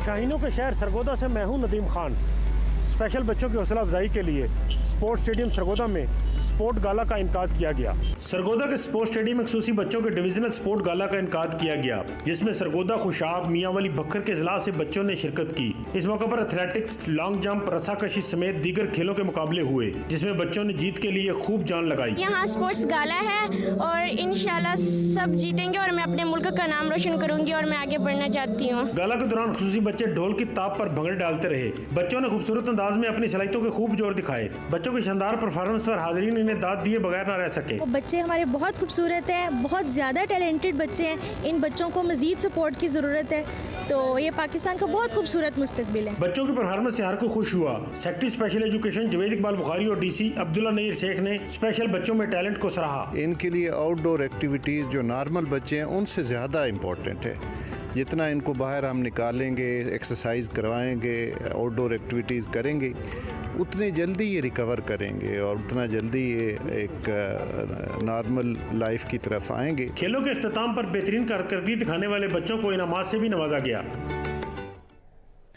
शाहीनों के शहर सरगोदा से मैं हूं नदीम खान। स्पेशल बच्चों की हौसला अफजाई के लिए स्पोर्ट्स स्टेडियम सरगोदा में स्पोर्ट गाला का इनकाद किया गया। सरगोदा के स्पोर्ट्स स्टेडियम में खुसूसी बच्चों के डिविजनल स्पोर्ट गाला का इनकाद किया गया, जिसमें सरगोदा, खुशाब, मियां वली बखर के अजला से बच्चों ने शिरकत की। इस मौके पर एथलेटिक्स, लॉन्ग जंप, रस्साकशी समेत दीगर खेलों के मुकाबले हुए, जिसमें बच्चों ने जीत के लिए खूब जान लगाई। यहाँ स्पोर्ट्स गाला है और इंशाल्लाह सब जीतेंगे और मैं अपने मुल्क का नाम रोशन करूंगी और मैं आगे बढ़ना चाहती हूँ। गाला के दौरान खुसूसी बच्चे ढोल की ताप पर भंगड़े डालते रहे। बच्चों ने खूबसूरत अंदाज में अपनी सलाहियतों के खूब जोर दिखाए। बच्चों की शानदार परफॉर्मेंस पर हाजिरीन इन्हें दाद दिए बगैर न रह सके। बच्चे हमारे बहुत खूबसूरत हैं, बहुत ज़्यादा टैलेंटेड बच्चे हैं। इन बच्चों को मज़ीद सपोर्ट की ज़रूरत है, तो ये पाकिस्तान का बहुत खूबसूरत मुस्तकबिल है। बच्चों की परफॉर्मेंस से हर कोई खुश हुआ। Secretary special education Javed Iqbal Bukhari और डीसी अब्दुल्ला नईर शेख ने स्पेशल बच्चों में टैलेंट को सराहा। इनके लिए आउटडोर एक्टिविटीज़ जो नॉर्मल बच्चे हैं उनसे ज़्यादा इम्पोर्टेंट है। जितना इनको बाहर हम निकालेंगे, एक्सरसाइज करवाएंगे, आउटडोर एक्टिविटीज़ करेंगे, उतनी जल्दी ये रिकवर करेंगे और उतना जल्दी ये एक नॉर्मल लाइफ की तरफ आएंगे। खेलों के इख्तिताम पर बेहतरीन कारकर्दगी दिखाने वाले बच्चों को इनामात से भी नवाजा गया।